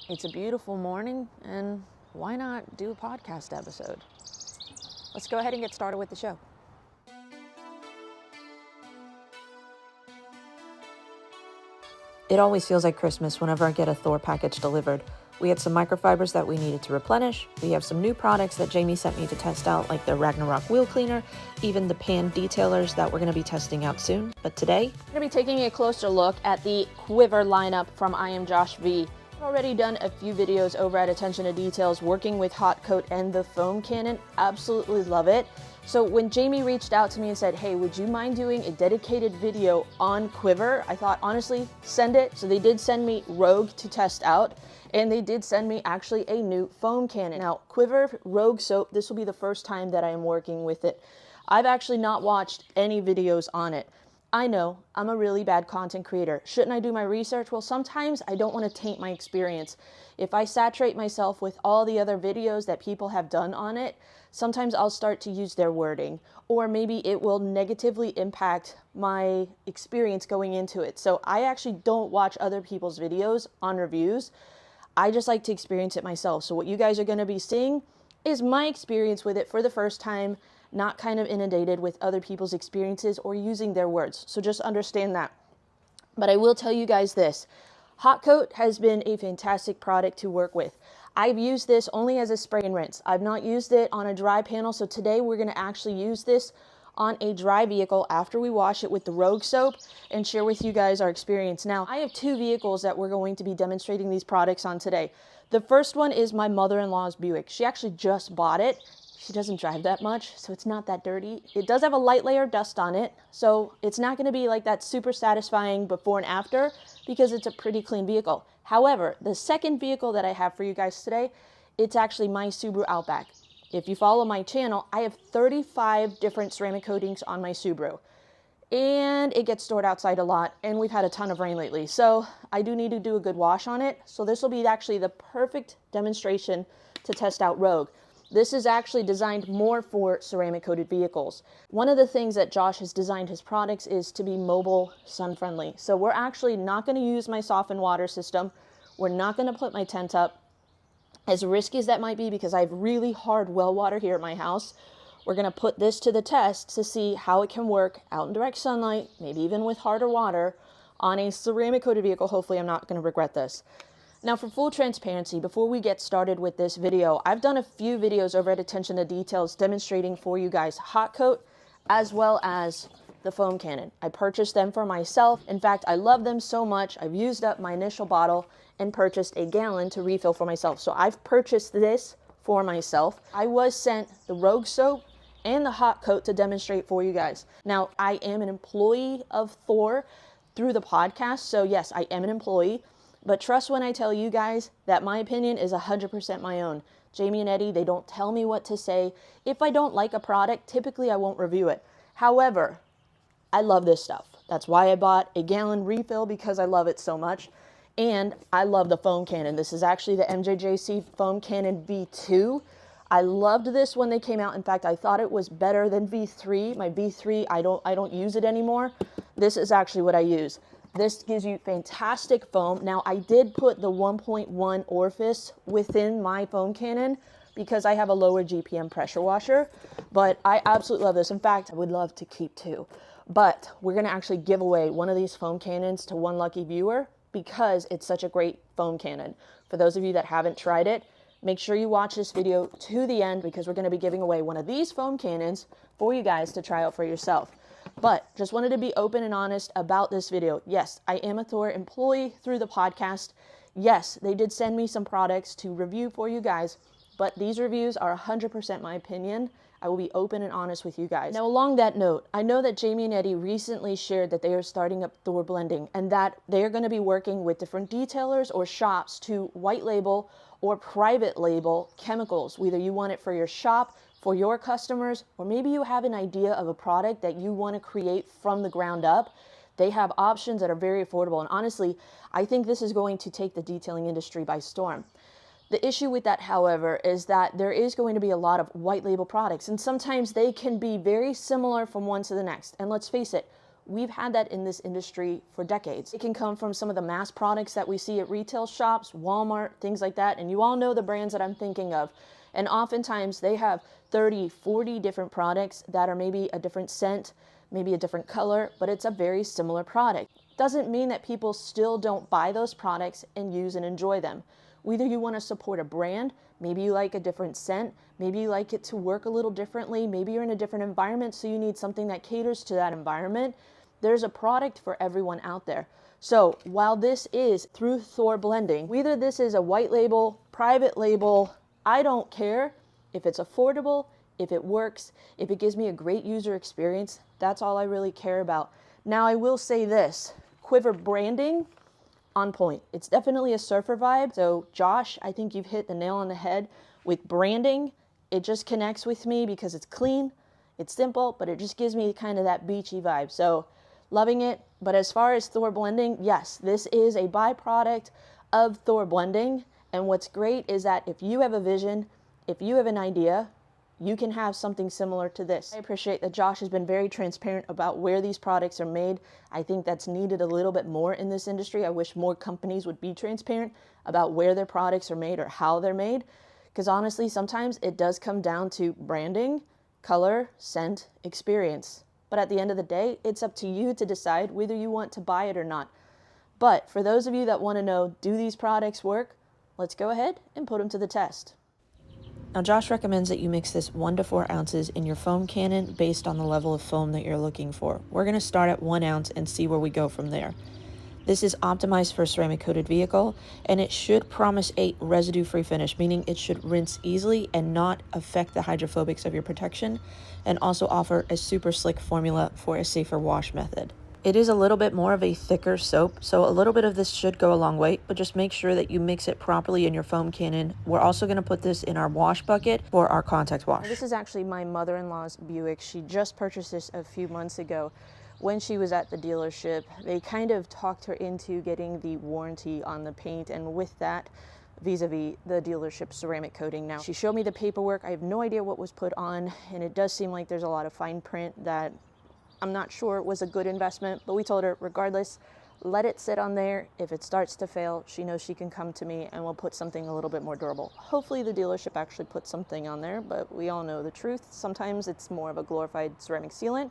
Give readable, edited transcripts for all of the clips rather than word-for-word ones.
It's a beautiful morning, and why not do a podcast episode? Let's go ahead and get started with the show. It always feels like Christmas whenever I get a Thor package delivered. We had some microfibers that we needed to replenish. We have some new products that Jamie sent me to test out, like the Ragnarok wheel cleaner, even the pan detailers that we're going to be testing out soon. But today, we're going to be taking a closer look at the Quivr lineup from I Am Josh V. I've already done a few videos over at Attention to Details working with Hot Coat and the foam cannon. Absolutely love it. So when Jamie reached out to me and said, hey, would you mind doing a dedicated video on Quivr? I thought, honestly, send it. So they did send me Rogue to test out, and they did send me actually a new foam cannon. Now, Quivr Rogue Soap, this will be the first time that I am working with it. I've actually not watched any videos on it. I know, I'm a really bad content creator. Shouldn't I do my research? Well, sometimes I don't want to taint my experience. If I saturate myself with all the other videos that people have done on it, sometimes I'll start to use their wording, or maybe it will negatively impact my experience going into it. So I actually don't watch other people's videos on reviews. I just like to experience it myself. So what you guys are going to be seeing is my experience with it for the first time, not kind of inundated with other people's experiences or using their words. So just understand that. But I will tell you guys this. Hot Coat has been a fantastic product to work with. I've used this only as a spray and rinse. I've not used it on a dry panel. So today we're going to actually use this on a dry vehicle after we wash it with the Rogue soap and share with you guys our experience. Now, I have two vehicles that we're going to be demonstrating these products on today. The first one is my mother-in-law's Buick. She actually just bought it. She doesn't drive that much, so it's not that dirty. It does have a light layer of dust on it, so it's not going to be like that super satisfying before and after because it's a pretty clean vehicle. However, the second vehicle that I have for you guys today, it's actually my Subaru Outback. If you follow my channel, I have 35 different ceramic coatings on my Subaru. And it gets stored outside a lot, and we've had a ton of rain lately. So I do need to do a good wash on it. So this will be actually the perfect demonstration to test out Rogue. This is actually designed more for ceramic coated vehicles. One of the things that Josh has designed his products is to be mobile, sun friendly. So we're actually not going to use my softened water system. We're not going to put my tent up. As risky as that might be, because I have really hard well water here at my house, we're going to put this to the test to see how it can work out in direct sunlight, maybe even with harder water, on a ceramic coated vehicle. Hopefully I'm not going to regret this. Now, for full transparency, before we get started with this video, I've done a few videos over at Attention to Details demonstrating for you guys Hot Coat as well as the foam cannon. I purchased them for myself. In fact, I love them so much, I've used up my initial bottle and purchased a gallon to refill for myself. So I've purchased this for myself. I was sent the Rogue soap and the Hot Coat to demonstrate for you guys. Now, I am an employee of Thor through the podcast, so yes, I am an employee. But trust when I tell you guys that my opinion is 100% my own. Jamie and Eddie, they don't tell me what to say. If I don't like a product, typically I won't review it. However, I love this stuff. That's why I bought a gallon refill, because I love it so much. And I love the foam cannon. This is actually the MJJC foam cannon V2. I loved this when they came out. In fact, I thought it was better than V3. My V3, I don't use it anymore. This is actually what I use. This gives you fantastic foam. Now, I did put the 1.1 orifice within my foam cannon because I have a lower GPM pressure washer, but I absolutely love this. In fact, I would love to keep two, but we're gonna actually give away one of these foam cannons to one lucky viewer because it's such a great foam cannon. For those of you that haven't tried it, make sure you watch this video to the end because we're gonna be giving away one of these foam cannons for you guys to try out for yourself. But just wanted to be open and honest about this video. Yes, I am a Thor employee through the podcast. Yes, they did send me some products to review for you guys, but these reviews are 100% my opinion. I will be open and honest with you guys. Now, along that note, I know that Jamie and Eddie recently shared that they are starting up Thor blending and that they are going to be working with different detailers or shops to white label or private label chemicals. Whether you want it for your shop, for your customers, or maybe you have an idea of a product that you want to create from the ground up. They have options that are very affordable. And honestly, I think this is going to take the detailing industry by storm. The issue with that, however, is that there is going to be a lot of white label products, and sometimes they can be very similar from one to the next. And let's face it, We've had that in this industry for decades. It can come from some of the mass products that we see at retail shops, Walmart, things like that. And you all know the brands that I'm thinking of. And oftentimes they have 30, 40 different products that are maybe a different scent, maybe a different color, but it's a very similar product. Doesn't mean that people still don't buy those products and use and enjoy them. Whether you want to support a brand, maybe you like a different scent, maybe you like it to work a little differently, maybe you're in a different environment, so you need something that caters to that environment. There's a product for everyone out there. So while this is through Thor Blending, whether this is a white label, private label, I don't care. If it's affordable, if it works, if it gives me a great user experience, that's all I really care about. Now I will say this, Quivr branding, on point. It's definitely a surfer vibe. So Josh, I think you've hit the nail on the head with branding. It just connects with me because it's clean, it's simple, but it just gives me kind of that beachy vibe. So loving it. But as far as Thor Blending, yes, this is a byproduct of Thor Blending. And what's great is that if you have a vision, if you have an idea, you can have something similar to this. I appreciate that Josh has been very transparent about where these products are made. I think that's needed a little bit more in this industry. I wish more companies would be transparent about where their products are made or how they're made. Because honestly, sometimes it does come down to branding, color, scent, experience. But at the end of the day, it's up to you to decide whether you want to buy it or not. But for those of you that want to know, do these products work? Let's go ahead and put them to the test. Now, Josh recommends that you mix this 1 to 4 ounces in your foam cannon based on the level of foam that you're looking for. We're going to start at 1 ounce and see where we go from there. This is optimized for a ceramic coated vehicle, and it should promise a residue-free finish, meaning it should rinse easily and not affect the hydrophobics of your protection, and also offer a super slick formula for a safer wash method. It is a little bit more of a thicker soap, so a little bit of this should go a long way, but just make sure that you mix it properly in your foam cannon. We're also going to put this in our wash bucket for our contact wash. This is actually my mother-in-law's Buick. She just purchased this a few months ago. When she was at the dealership, they kind of talked her into getting the warranty on the paint, and with that, vis-a-vis the dealership ceramic coating. Now, she showed me the paperwork. I have no idea what was put on, and it does seem like there's a lot of fine print that I'm not sure it was a good investment, but we told her, regardless, let it sit on there. If it starts to fail, she knows she can come to me and we'll put something a little bit more durable. Hopefully the dealership actually put something on there, but we all know the truth. Sometimes it's more of a glorified ceramic sealant.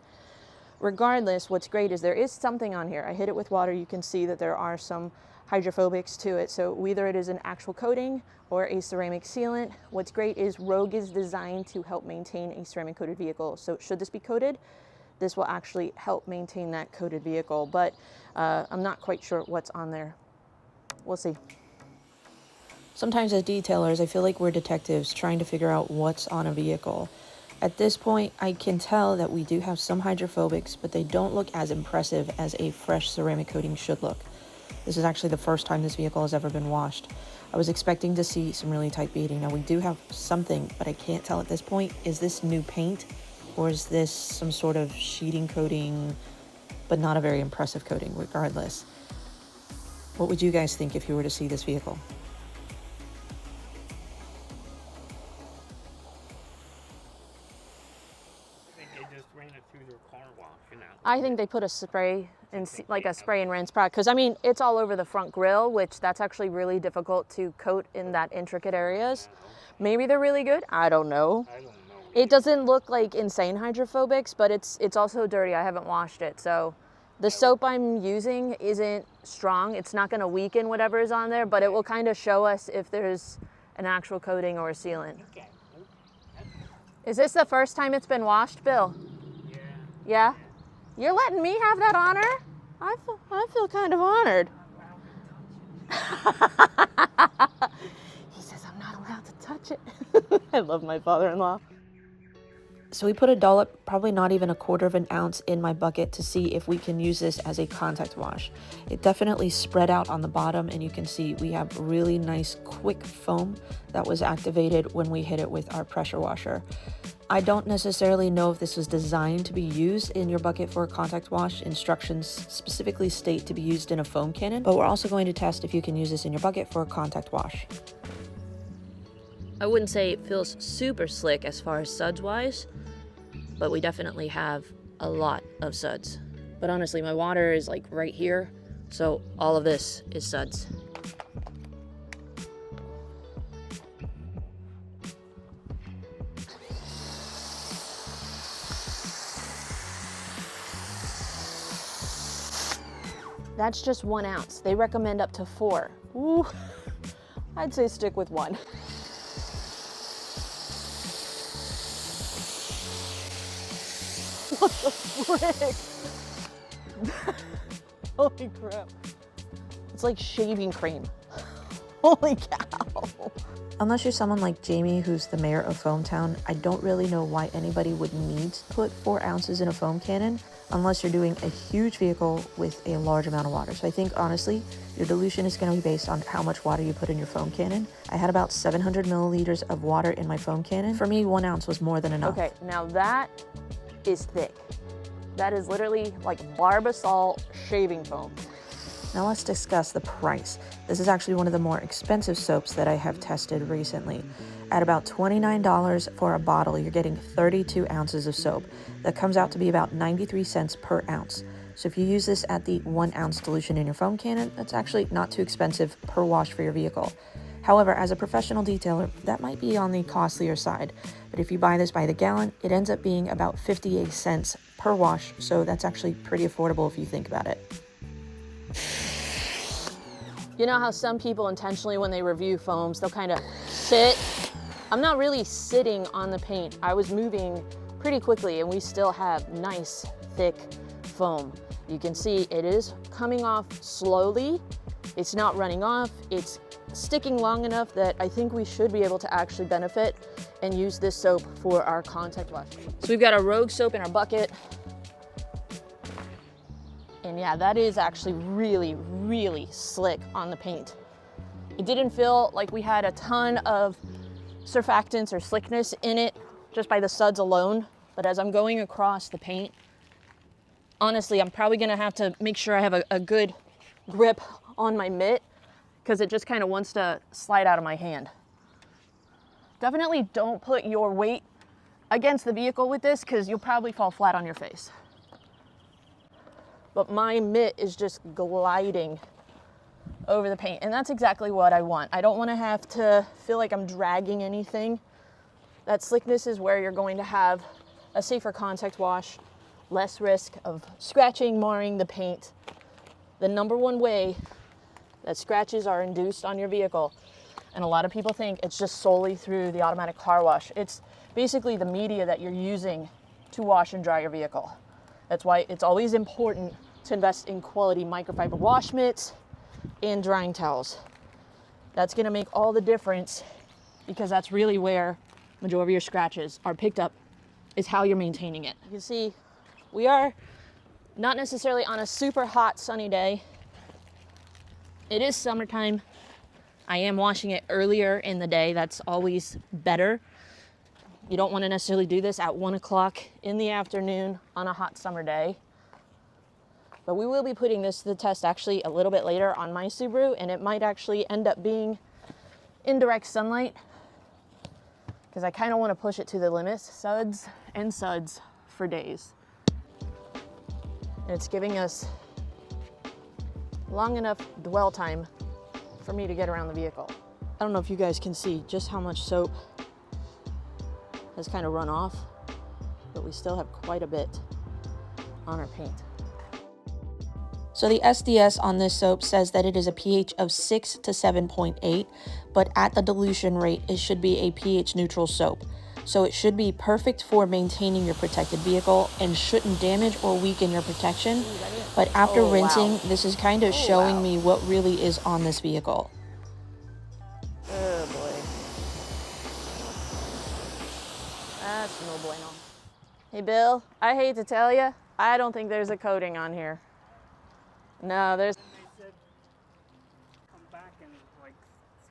Regardless, what's great is there is something on here. I hit it with water. You can see that there are some hydrophobics to it. So whether it is an actual coating or a ceramic sealant, what's great is Rogue is designed to help maintain a ceramic coated vehicle. So should this be coated, this will actually help maintain that coated vehicle, but I'm not quite sure what's on there. We'll see. Sometimes as detailers, I feel like we're detectives trying to figure out what's on a vehicle. At this point, I can tell that we do have some hydrophobics, but they don't look as impressive as a fresh ceramic coating should look. This is actually the first time this vehicle has ever been washed. I was expecting to see some really tight beading. Now we do have something, but I can't tell at this point. Is this new paint? Or is this some sort of sheeting coating, but not a very impressive coating regardless? What would you guys think if you were to see this vehicle? I think they just ran it through their car wash, you know. I think they put a spray and like a spray and rinse product, because I mean it's all over the front grille, which that's actually really difficult to coat in that intricate areas. Maybe they're really good. I don't know. I don't know. It doesn't look like insane hydrophobics, but it's also dirty. I haven't washed it, so the soap I'm using isn't strong. It's not going to weaken whatever is on there, but it will kind of show us if there's an actual coating or a sealant. Okay. Is this the first time it's been washed, Bill? Yeah. Yeah? You're letting me have that honor? I feel kind of honored. He says I'm not allowed to touch it. I love my father-in-law. So we put a dollop, probably not even 1/4 of an ounce, in my bucket to see if we can use this as a contact wash. It definitely spread out on the bottom, and you can see we have really nice quick foam that was activated when we hit it with our pressure washer. I don't necessarily know if this was designed to be used in your bucket for a contact wash. Instructions specifically state to be used in a foam cannon, but we're also going to test if you can use this in your bucket for a contact wash. I wouldn't say it feels super slick as far as suds wise, but we definitely have a lot of suds. But honestly, my water is like right here, so all of this is suds. That's just 1 ounce. They recommend up to 4. Ooh, I'd say stick with 1. What the frick? Holy crap. It's like shaving cream. Holy cow. Unless you're someone like Jamie, who's the mayor of Foam Town, I don't really know why anybody would need to put 4 ounces in a foam cannon unless you're doing a huge vehicle with a large amount of water. So I think, honestly, your dilution is going to be based on how much water you put in your foam cannon. I had about 700 milliliters of water in my foam cannon. For me, 1 ounce was more than enough. Okay, now that is thick. That is literally like Barbasol shaving foam. Now let's discuss the price. This is actually one of the more expensive soaps that I have tested recently. At about $29 for a bottle, you're getting 32 ounces of soap. That comes out to be about 93 cents per ounce. So if you use this at the 1 ounce dilution in your foam cannon, that's actually not too expensive per wash for your vehicle. However, as a professional detailer, that might be on the costlier side. But if you buy this by the gallon, it ends up being about 58 cents per wash. So that's actually pretty affordable if you think about it. You know how some people intentionally, when they review foams, they'll kind of sit? I'm not really sitting on the paint. I was moving pretty quickly and we still have nice, thick foam. You can see it is coming off slowly. It's not running off. It's sticking long enough that I think we should be able to actually benefit and use this soap for our contact wash. So we've got our Rogue soap in our bucket. And yeah, that is actually really, really slick on the paint. It didn't feel like we had a ton of surfactants or slickness in it just by the suds alone. But as I'm going across the paint, honestly, I'm probably gonna have to make sure I have a good grip on my mitt because it just kind of wants to slide out of my hand. Definitely don't put your weight against the vehicle with this because you'll probably fall flat on your face. But my mitt is just gliding over the paint, and that's exactly what I want. I don't want to have to feel like I'm dragging anything. That slickness is where you're going to have a safer contact wash, less risk of scratching, marring the paint. The number one way that scratches are induced on your vehicle, and a lot of people think it's just solely through the automatic car wash. It's basically the media that you're using to wash and dry your vehicle. That's why it's always important to invest in quality microfiber wash mitts and drying towels. That's gonna make all the difference because that's really where majority of your scratches are picked up, is how you're maintaining it. You can see we are not necessarily on a super hot sunny day. It is summertime. I am washing it earlier in the day. That's always better. You don't want to necessarily do this at 1 o'clock in the afternoon on a hot summer day. But we will be putting this to the test actually a little bit later on my Subaru, and it might actually end up being in direct sunlight because I kind of want to push it to the limits. Suds and suds for days. And it's giving us long enough dwell time for me to get around the vehicle. I don't know if you guys can see just how much soap has kind of run off, but we still have quite a bit on our paint. So the SDS on this soap says that it is a pH of 6 to 7.8, but at the dilution rate, it should be a pH neutral soap. So it should be perfect for maintaining your protected vehicle and shouldn't damage or weaken your protection. But after rinsing, this is kind of showing me what really is on this vehicle. Oh boy. That's no bueno. Hey Bill, I hate to tell you, I don't think there's a coating on here. No, there's... They said come back in like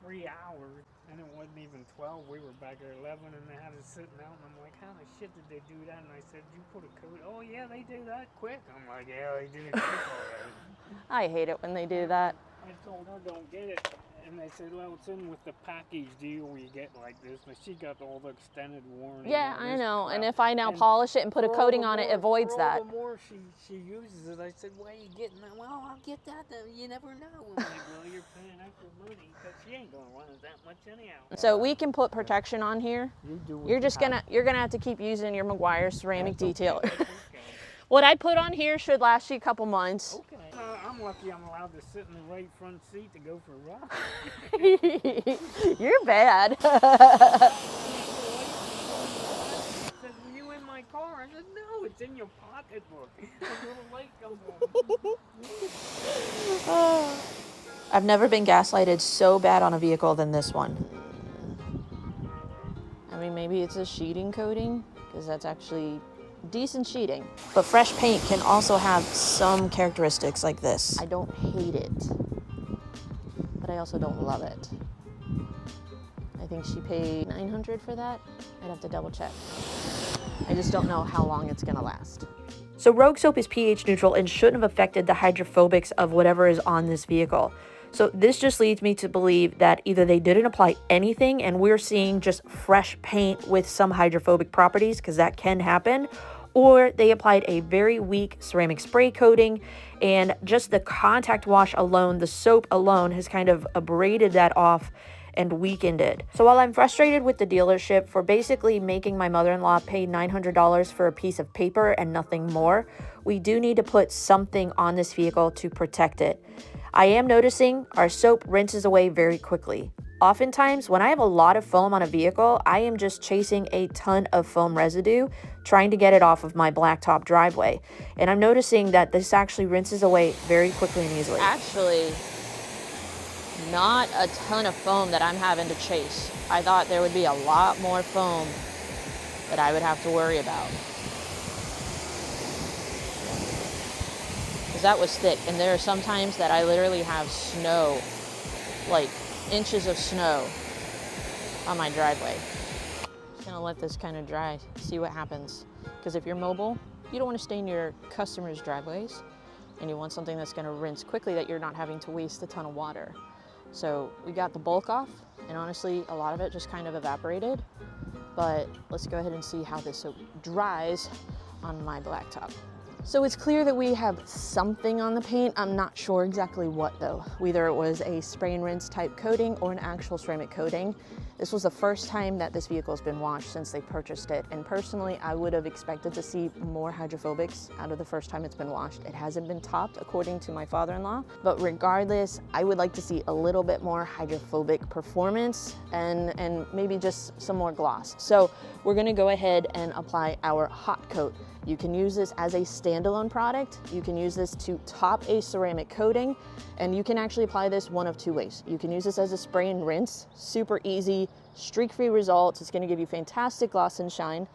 3 hours, and it wasn't even 12. We were back at 11, and they had us sitting out, and I'm like, how the shit did they do that? And I said, you put a coat? Oh yeah, they do that quick. I'm like, yeah, they do it quick already. I hate it when they do that. I told her don't get it, And they said, well, it's in with the package deal where you get like this, but she got all the extended warranty. Yeah, and all I this know. crap. And if I now And polish it and put a for all coating the on it, more- avoids for that. all the more she uses it, I said, why are you getting that? Well, I'll get that. You never know. I'm like, well, you're paying extra money because she ain't gonna run it that much anyhow. So we can put protection on here. You do what You're you just have. you're gonna have to keep using your McGuire ceramic That's okay, detailer. that's okay. What I put on here should last you a couple months. Okay. I'm lucky I'm allowed to sit in the right front seat to go for a ride. You're bad. Said, were you in my car? I said, no, it's in your pocketbook. The little light comes on. I've never been gaslighted so bad on a vehicle than this one. I mean, maybe it's a sheeting coating, because that's actually decent sheeting. But fresh paint can also have some characteristics like this. I don't hate it, but I also don't love it. I think she paid $900 for that. I'd have to double check. I just don't know how long it's gonna last. So Rogue soap is pH neutral and shouldn't have affected the hydrophobics of whatever is on this vehicle. So this just leads me to believe that either they didn't apply anything and we're seeing just fresh paint with some hydrophobic properties, because that can happen, or they applied a very weak ceramic spray coating and just the contact wash alone, the soap alone, has kind of abraded that off and weakened it. So while I'm frustrated with the dealership for basically making my mother-in-law pay $900 for a piece of paper and nothing more, we do need to put something on this vehicle to protect it. I am noticing our soap rinses away very quickly. Oftentimes, when I have a lot of foam on a vehicle, I am just chasing a ton of foam residue, trying to get it off of my blacktop driveway. And I'm noticing that this actually rinses away very quickly and easily. Actually, not a ton of foam that I'm having to chase. I thought there would be a lot more foam that I would have to worry about. Because that was thick, and there are some times that I literally have snow, like inches of snow on my driveway. Just gonna let this kind of dry, see what happens. Because if you're mobile, you don't want to stain your customers' driveways, and you want something that's gonna rinse quickly that you're not having to waste a ton of water. So we got the bulk off, and honestly, a lot of it just kind of evaporated. But let's go ahead and see how this soap dries on my blacktop. So it's clear that we have something on the paint. I'm not sure exactly what though. Whether it was a spray and rinse type coating or an actual ceramic coating. This was the first time that this vehicle has been washed since they purchased it. And personally, I would have expected to see more hydrophobics out of the first time it's been washed. It hasn't been topped according to my father-in-law. But regardless, I would like to see a little bit more hydrophobic performance and maybe just some more gloss. So we're gonna go ahead and apply our hot coat. You can use this as a standalone product. You can use this to top a ceramic coating, and you can actually apply this one of two ways. You can use this as a spray and rinse, super easy, streak-free results. It's gonna give you fantastic gloss and shine.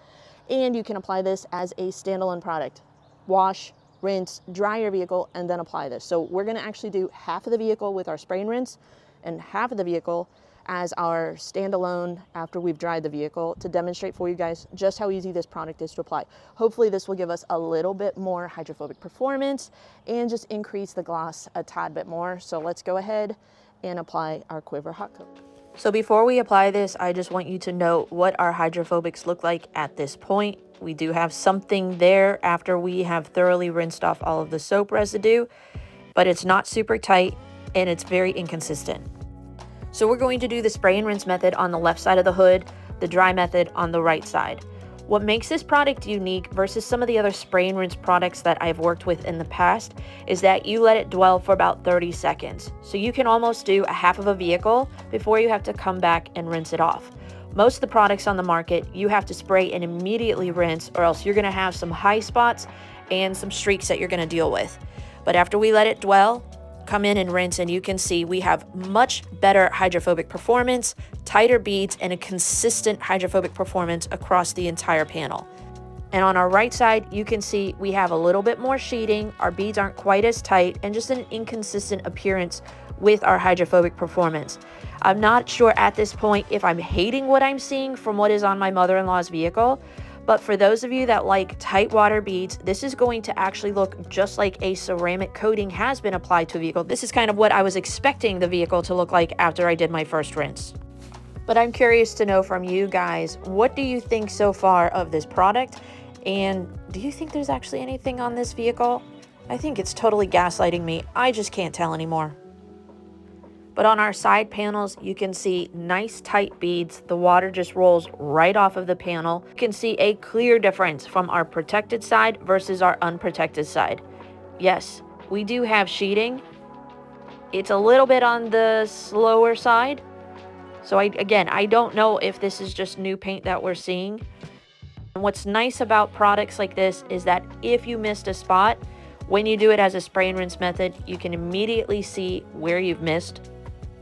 And you can apply this as a standalone product. Wash, rinse, dry your vehicle, and then apply this. So we're gonna actually do half of the vehicle with our spray and rinse and half of the vehicle as our standalone after we've dried the vehicle to demonstrate for you guys just how easy this product is to apply. Hopefully this will give us a little bit more hydrophobic performance and just increase the gloss a tad bit more. So let's go ahead and apply our Quivr Hot Coat. So before we apply this, I just want you to note what our hydrophobics look like at this point. We do have something there after we have thoroughly rinsed off all of the soap residue, but it's not super tight and it's very inconsistent. So we're going to do the spray and rinse method on the left side of the hood, the dry method on the right side. What makes this product unique versus some of the other spray and rinse products that I've worked with in the past is that you let it dwell for about 30 seconds. So you can almost do a half of a vehicle before you have to come back and rinse it off. Most of the products on the market, you have to spray and immediately rinse, or else you're gonna have some high spots and some streaks that you're gonna deal with. But after we let it dwell, come in and rinse, and you can see we have much better hydrophobic performance, tighter beads, and a consistent hydrophobic performance across the entire panel. And on our right side, you can see we have a little bit more sheeting, our beads aren't quite as tight, and just an inconsistent appearance with our hydrophobic performance. I'm not sure at this point if I'm hating what I'm seeing from what is on my mother-in-law's vehicle, But for those of you that like tight water beads, this is going to actually look just like a ceramic coating has been applied to a vehicle. This is kind of what I was expecting the vehicle to look like after I did my first rinse. But I'm curious to know from you guys, what do you think so far of this product? And do you think there's actually anything on this vehicle? I think it's totally gaslighting me. I just can't tell anymore. But on our side panels, you can see nice tight beads. The water just rolls right off of the panel. You can see a clear difference from our protected side versus our unprotected side. Yes, we do have sheeting. It's a little bit on the slower side. So I don't know if this is just new paint that we're seeing. And what's nice about products like this is that if you missed a spot, when you do it as a spray and rinse method, you can immediately see where you've missed.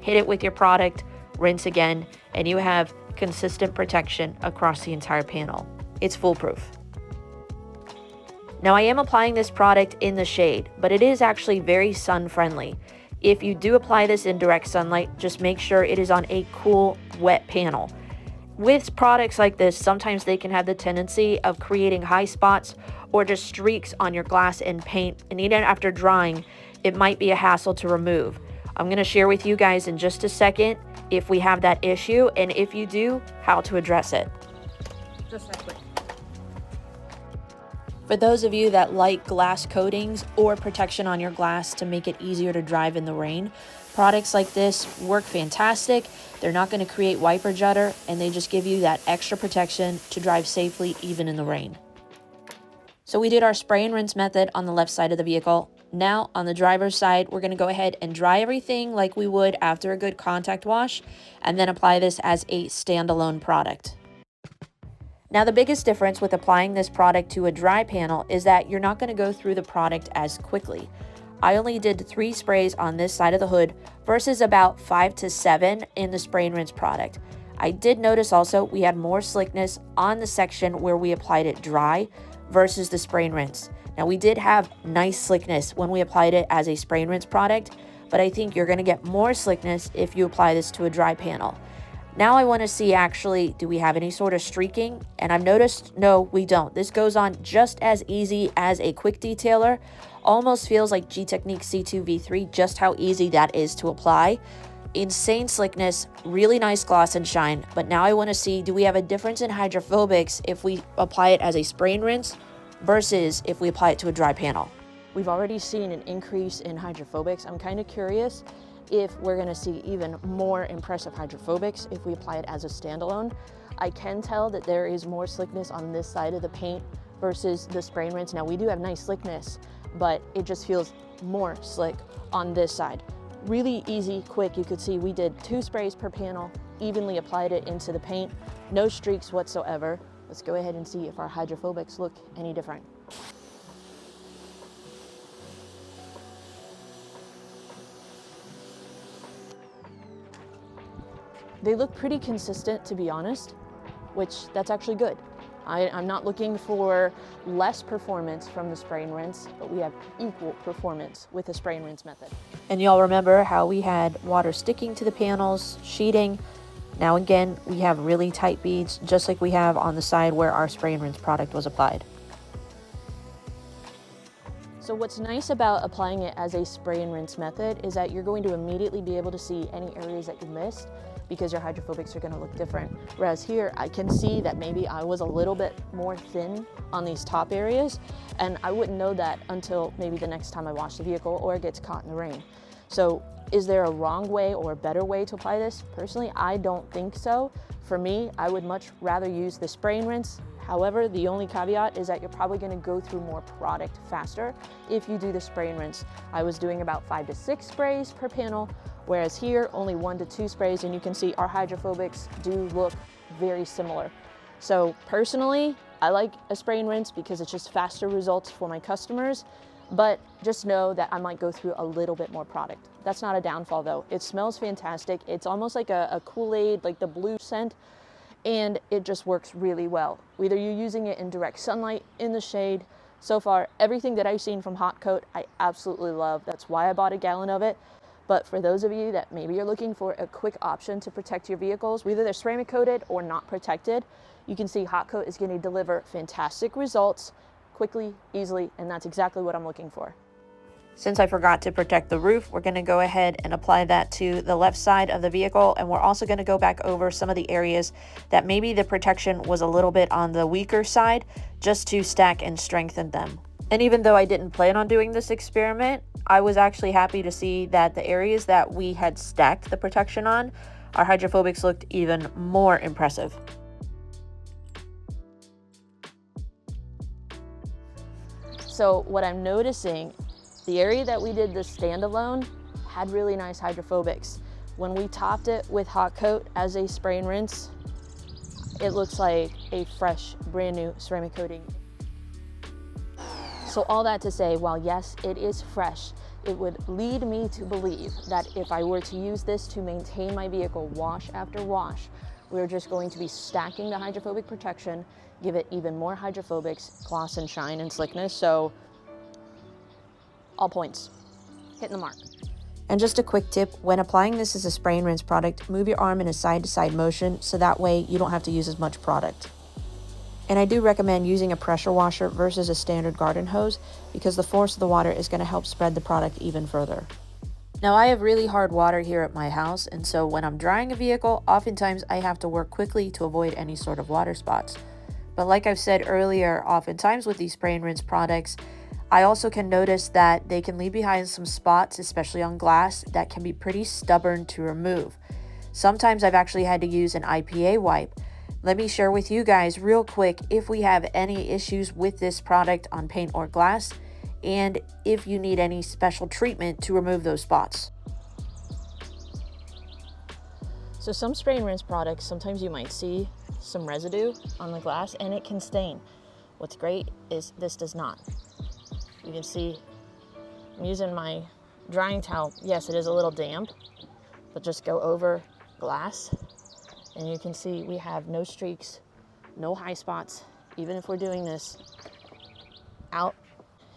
Hit it with your product, rinse again, and you have consistent protection across the entire panel. It's foolproof. Now I am applying this product in the shade, but it is actually very sun friendly. If you do apply this in direct sunlight, just make sure it is on a cool, wet panel. With products like this, sometimes they can have the tendency of creating high spots or just streaks on your glass and paint, and even after drying, it might be a hassle to remove. I'm going to share with you guys in just a second if we have that issue, and if you do, how to address it. Just that quick. For those of you that like glass coatings or protection on your glass to make it easier to drive in the rain, products like this work fantastic. They're not going to create wiper judder, and they just give you that extra protection to drive safely even in the rain. So we did our spray and rinse method on the left side of the vehicle. Now on the driver's side, we're going to go ahead and dry everything like we would after a good contact wash, and then apply this as a standalone product. Now the biggest difference with applying this product to a dry panel is that you're not going to go through the product as quickly. I only did 3 sprays on this side of the hood versus about 5 to 7 in the spray and rinse product. I did notice also we had more slickness on the section where we applied it dry versus the spray and rinse. Now we did have nice slickness when we applied it as a spray and rinse product, but I think you're going to get more slickness if you apply this to a dry panel. Now I want to see actually, do we have any sort of streaking? And I've noticed, no, we don't. This goes on just as easy as a quick detailer. Almost feels like G-Technique C2 V3, just how easy that is to apply. Insane slickness, really nice gloss and shine. But now I want to see, do we have a difference in hydrophobics if we apply it as a spray and rinse versus if we apply it to a dry panel? We've already seen an increase in hydrophobics. I'm kind of curious if we're going to see even more impressive hydrophobics if we apply it as a standalone. I can tell that there is more slickness on this side of the paint versus the spray and rinse. Now we do have nice slickness, but it just feels more slick on this side. Really easy, quick. You could see we did 2 sprays per panel, evenly applied it into the paint, no streaks whatsoever. Let's go ahead and see if our hydrophobics look any different. They look pretty consistent, to be honest, which that's actually good. I'm not looking for less performance from the spray and rinse, but we have equal performance with the spray and rinse method. And y'all remember how we had water sticking to the panels, sheeting. Now again, we have really tight beads, just like we have on the side where our spray and rinse product was applied. So what's nice about applying it as a spray and rinse method is that you're going to immediately be able to see any areas that you missed, because your hydrophobics are going to look different. Whereas here, I can see that maybe I was a little bit more thin on these top areas, and I wouldn't know that until maybe the next time I wash the vehicle or it gets caught in the rain. So is there a wrong way or a better way to apply this? Personally, I don't think so. For me, I would much rather use the spray and rinse. However, the only caveat is that you're probably going to go through more product faster if you do the spray and rinse. I was doing about 5 to 6 sprays per panel, whereas here only 1 to 2 sprays, and you can see our hydrophobics do look very similar. So personally, I like a spray and rinse because it's just faster results for my customers, but just know that I might go through a little bit more product. That's not a downfall though. It smells fantastic. It's almost like a Kool-Aid, like the blue scent, and it just works really well. Whether you're using it in direct sunlight, in the shade, so far everything that I've seen from Hot Coat, I absolutely love. That's why I bought a gallon of it. But for those of you that maybe you're looking for a quick option to protect your vehicles, whether they're ceramic coated or not protected, you can see Hot Coat is going to deliver fantastic results quickly, easily, and that's exactly what I'm looking for. Since I forgot to protect the roof, we're going to go ahead and apply that to the left side of the vehicle, and we're also going to go back over some of the areas that maybe the protection was a little bit on the weaker side, just to stack and strengthen them. And even though I didn't plan on doing this experiment, I was actually happy to see that the areas that we had stacked the protection on, our hydrophobics looked even more impressive. So what I'm noticing, the area that we did the standalone had really nice hydrophobics. When we topped it with Hot Coat as a spray and rinse, it looks like a fresh, brand new ceramic coating. So all that to say, while yes, it is fresh, it would lead me to believe that if I were to use this to maintain my vehicle wash after wash, we're just going to be stacking the hydrophobic protection, give it even more hydrophobics, gloss and shine and slickness. So all points, hitting the mark. And just a quick tip, when applying this as a spray and rinse product, move your arm in a side-to-side motion so that way you don't have to use as much product. And I do recommend using a pressure washer versus a standard garden hose because the force of the water is going to help spread the product even further. Now I have really hard water here at my house, and so when I'm drying a vehicle, oftentimes I have to work quickly to avoid any sort of water spots. But like I've said earlier, oftentimes with these spray and rinse products, I also can notice that they can leave behind some spots, especially on glass, that can be pretty stubborn to remove. Sometimes I've actually had to use an IPA wipe. Let me share with you guys real quick if we have any issues with this product on paint or glass, and if you need any special treatment to remove those spots. So some spray and rinse products, sometimes you might see some residue on the glass and it can stain. What's great is this does not. You can see I'm using my drying towel. Yes, it is a little damp, but just go over glass and you can see we have no streaks, no high spots. Even if we're doing this out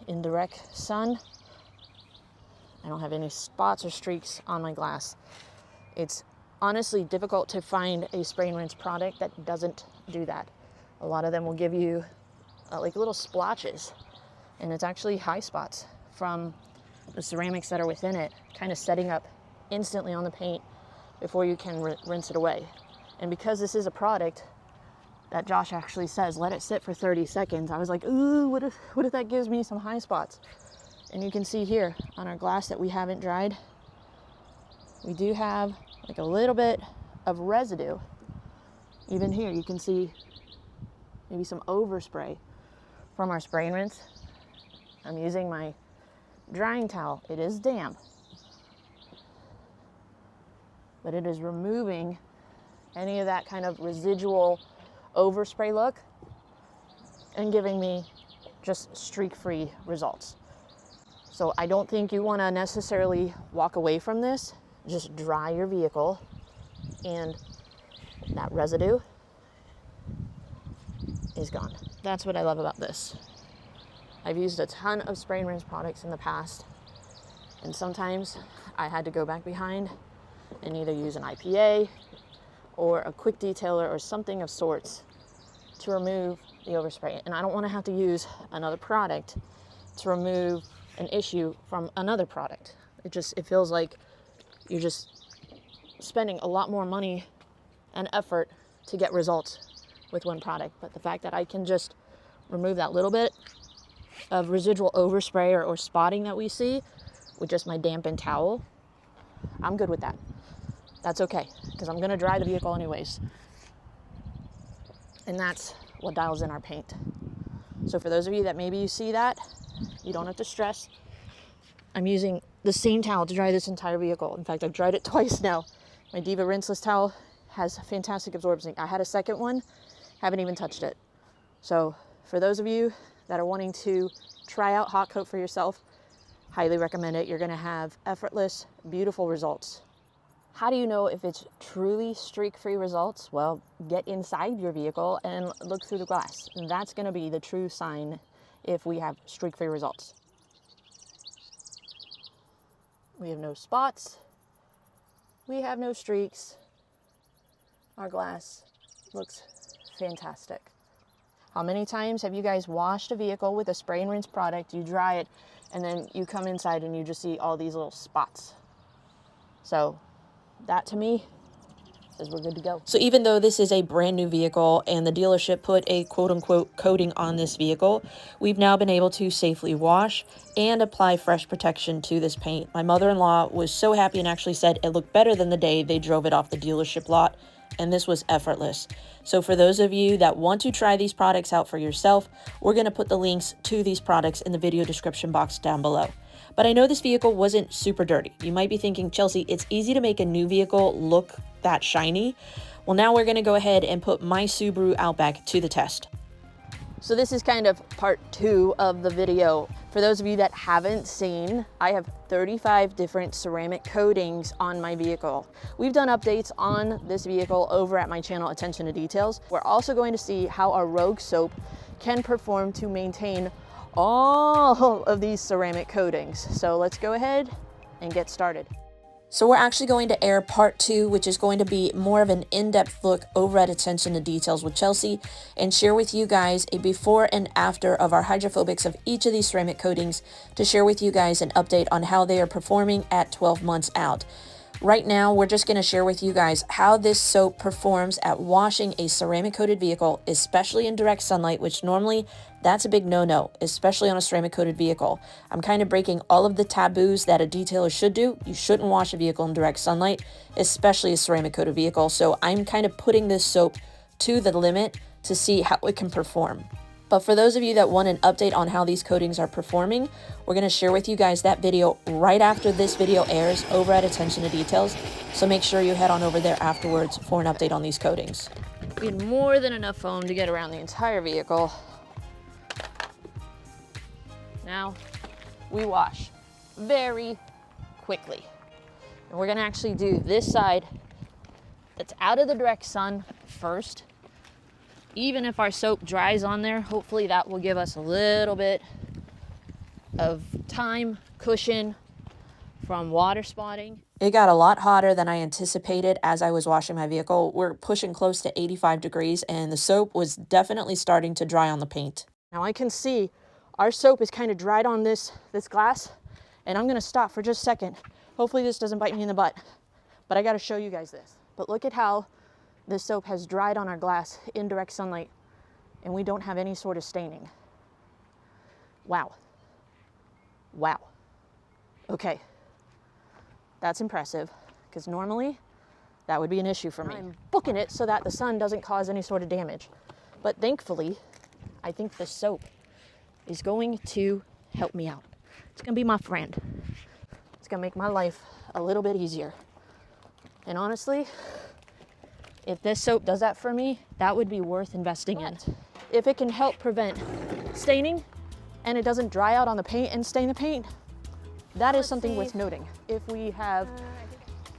in direct sun, I don't have any spots or streaks on my glass. It's honestly difficult to find a spray and rinse product that doesn't do that. A lot of them will give you like little splotches, and it's actually high spots from the ceramics that are within it, kind of setting up instantly on the paint before you can rinse it away. And because this is a product that Josh actually says, let it sit for 30 seconds, I was like, ooh, what if that gives me some high spots? And you can see here on our glass that we haven't dried, we do have like a little bit of residue. Even here, you can see maybe some overspray from our spray and rinse. I'm using my drying towel. It is damp, but it is removing any of that kind of residual overspray look and giving me just streak-free results. So I don't think you want to necessarily walk away from this. Just dry your vehicle and that residue is gone. That's what I love about this. I've used a ton of spray and rinse products in the past, and sometimes I had to go back behind and either use an IPA or a quick detailer or something of sorts to remove the overspray. And I don't want to have to use another product to remove an issue from another product. It feels like you're just spending a lot more money and effort to get results with one product. But the fact that I can just remove that little bit of residual overspray or spotting that we see with just my dampened towel, I'm good with that. That's okay, because I'm gonna dry the vehicle anyways. And that's what dials in our paint. So for those of you that maybe you see that, you don't have to stress. I'm using the same towel to dry this entire vehicle. In fact, I've dried it twice now. My Diva rinseless towel has fantastic absorption. I had a second one, haven't even touched it. So for those of you that are wanting to try out Hot Coat for yourself, highly recommend it. You're gonna have effortless, beautiful results. How do you know if it's truly streak-free results? Well, get inside your vehicle and look through the glass. And that's gonna be the true sign if we have streak-free results. We have no spots. We have no streaks. Our glass looks fantastic. How many times have you guys washed a vehicle with a spray and rinse product, you dry it, and then you come inside and you just see all these little spots? So that to me says we're good to go. So even though this is a brand new vehicle and the dealership put a quote-unquote coating on this vehicle, we've now been able to safely wash and apply fresh protection to this paint. My mother-in-law was so happy and actually said it looked better than the day they drove it off the dealership lot, and this was effortless. So for those of you that want to try these products out for yourself, we're going to put the links to these products in the video description box down below. But I know this vehicle wasn't super dirty. You might be thinking, Chelsea, it's easy to make a new vehicle look that shiny. Well, now we're going to go ahead and put my Subaru Outback to the test. So this is kind of part 2 of the video. For those of you that haven't seen, I have 35 different ceramic coatings on my vehicle. We've done updates on this vehicle over at my channel, Attention to Details. We're also going to see how our Rogue soap can perform to maintain all of these ceramic coatings. So let's go ahead and get started. So we're actually going to air part 2, which is going to be more of an in-depth look over at Attention to Details with Chelsea, and share with you guys a before and after of our hydrophobics of each of these ceramic coatings to share with you guys an update on how they are performing at 12 months out. Right now, we're just going to share with you guys how this soap performs at washing a ceramic coated vehicle, especially in direct sunlight, which normally that's a big no-no, especially on a ceramic coated vehicle. I'm kind of breaking all of the taboos that a detailer should do. You shouldn't wash a vehicle in direct sunlight, especially a ceramic coated vehicle. So I'm kind of putting this soap to the limit to see how it can perform. But for those of you that want an update on how these coatings are performing, we're going to share with you guys that video right after this video airs over at Attention to Details. So make sure you head on over there afterwards for an update on these coatings. We had more than enough foam to get around the entire vehicle. Now we wash very quickly. And we're going to actually do this side that's out of the direct sun first. Even if our soap dries on there, hopefully that will give us a little bit of time, cushion from water spotting. It got a lot hotter than I anticipated as I was washing my vehicle. We're pushing close to 85 degrees and the soap was definitely starting to dry on the paint. Now I can see our soap is kind of dried on this glass, and I'm gonna stop for just a second. Hopefully this doesn't bite me in the butt, but I gotta show you guys this. But look at how this soap has dried on our glass in direct sunlight, and we don't have any sort of staining. Wow. Wow. Okay. That's impressive, because normally that would be an issue for me. I'm booking it so that the sun doesn't cause any sort of damage. But thankfully, I think the soap is going to help me out. It's going to be my friend. It's going to make my life a little bit easier. And honestly, if this soap does that for me, that would be worth investing in. If it can help prevent staining and it doesn't dry out on the paint and stain the paint, that is something worth noting. If we have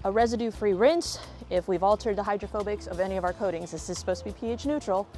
a residue-free rinse, if we've altered the hydrophobics of any of our coatings, this is supposed to be pH neutral,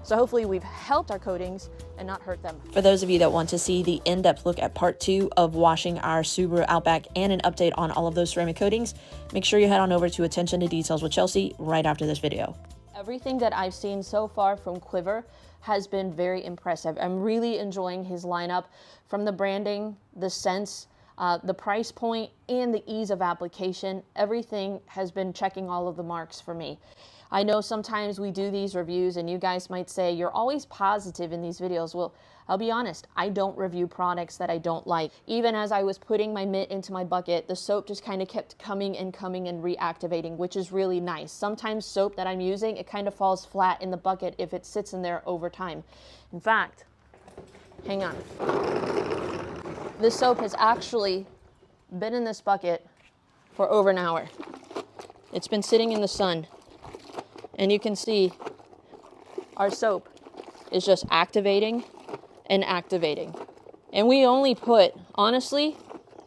so hopefully we've helped our coatings and not hurt them. For those of you that want to see the in-depth look at part 2 of washing our Subaru Outback and an update on all of those ceramic coatings, make sure you head on over to Attention to Details with Chelsea right after this video. Everything that I've seen so far from Quivr has been very impressive. I'm really enjoying his lineup, from the branding, the scents, the price point, and the ease of application. Everything has been checking all of the marks for me. I know sometimes we do these reviews and you guys might say, you're always positive in these videos. Well, I'll be honest, I don't review products that I don't like. Even as I was putting my mitt into my bucket, the soap just kind of kept coming and reactivating, which is really nice. Sometimes soap that I'm using, it kind of falls flat in the bucket if it sits in there over time. In fact, hang on. This soap has actually been in this bucket for over an hour. It's been sitting in the sun. And you can see our soap is just activating and activating. And we only put, honestly,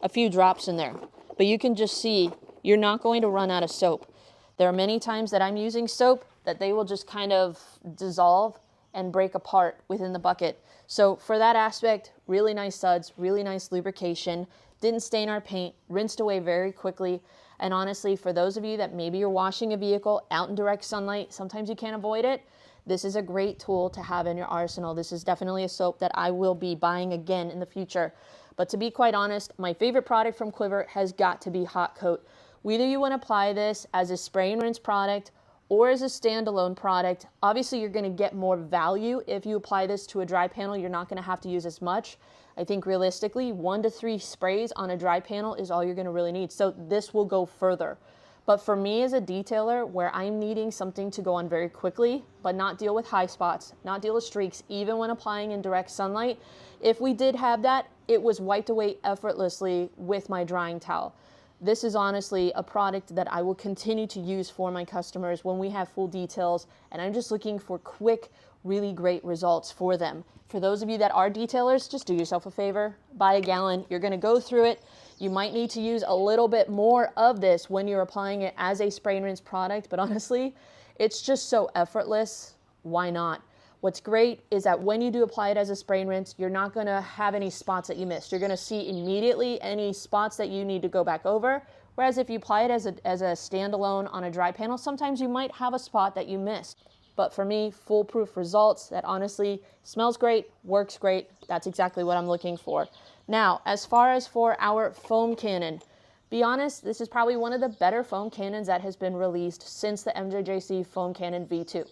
a few drops in there. But you can just see you're not going to run out of soap. There are many times that I'm using soap that they will just kind of dissolve and break apart within the bucket. So for that aspect, really nice suds, really nice lubrication. didn't stain our paint, rinsed away very quickly. And honestly, for those of you that maybe you're washing a vehicle out in direct sunlight, sometimes you can't avoid it, this is a great tool to have in your arsenal. This is definitely a soap that I will be buying again in the future. But to be quite honest, my favorite product from Quivr has got to be Hot Coat. Whether you want to apply this as a spray and rinse product or as a standalone product, obviously you're going to get more value if you apply this to a dry panel. You're not going to have to use as much. I think realistically, 1 to 3 sprays on a dry panel is all you're going to really need. So this will go further. But for me as a detailer, where I'm needing something to go on very quickly, but not deal with high spots, not deal with streaks, even when applying in direct sunlight, if we did have that, it was wiped away effortlessly with my drying towel. This is honestly a product that I will continue to use for my customers when we have full details, and I'm just looking for quick, really great results for them. For those of you that are detailers, just do yourself a favor, buy a gallon. You're gonna go through it. You might need to use a little bit more of this when you're applying it as a spray and rinse product, but honestly, it's just so effortless. Why not? What's great is that when you do apply it as a spray and rinse, you're not gonna have any spots that you missed. You're gonna see immediately any spots that you need to go back over. Whereas if you apply it as a standalone on a dry panel, sometimes you might have a spot that you missed. But for me, foolproof results that honestly smells great, works great. That's exactly what I'm looking for. Now, as far as for our foam cannon, be honest, this is probably one of the better foam cannons that has been released since the MJJC Foam Cannon V2.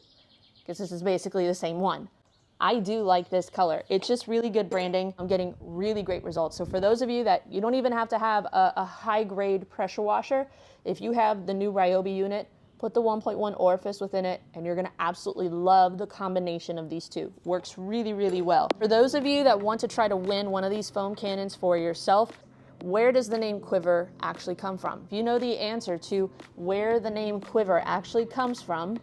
Because this is basically the same one. I do like this color. It's just really good branding. I'm getting really great results. So for those of you that you don't even have to have a high grade pressure washer, if you have the new Ryobi unit, put the 1.1 orifice within it, and you're gonna absolutely love the combination of these two. Works really, really well. For those of you that want to try to win one of these foam cannons for yourself, where does the name Quivr actually come from? If you know the answer to where the name Quivr actually comes from,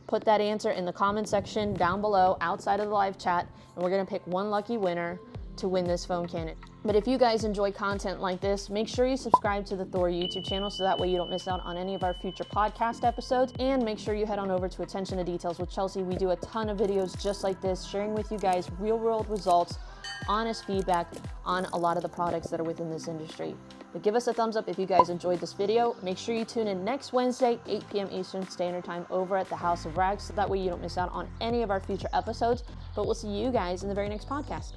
put that answer in the comment section down below outside of the live chat, and we're gonna pick one lucky winner to win this foam cannon. But if you guys enjoy content like this, make sure you subscribe to the Thor YouTube channel so that way you don't miss out on any of our future podcast episodes, and make sure you head on over to Attention to Details with Chelsea. We do a ton of videos just like this, sharing with you guys real world results, honest feedback on a lot of the products that are within this industry. But give us a thumbs up if you guys enjoyed this video. Make sure you tune in next Wednesday, 8 p.m. Eastern Standard Time over at the House of Rags, so that way you don't miss out on any of our future episodes. But we'll see you guys in the very next podcast.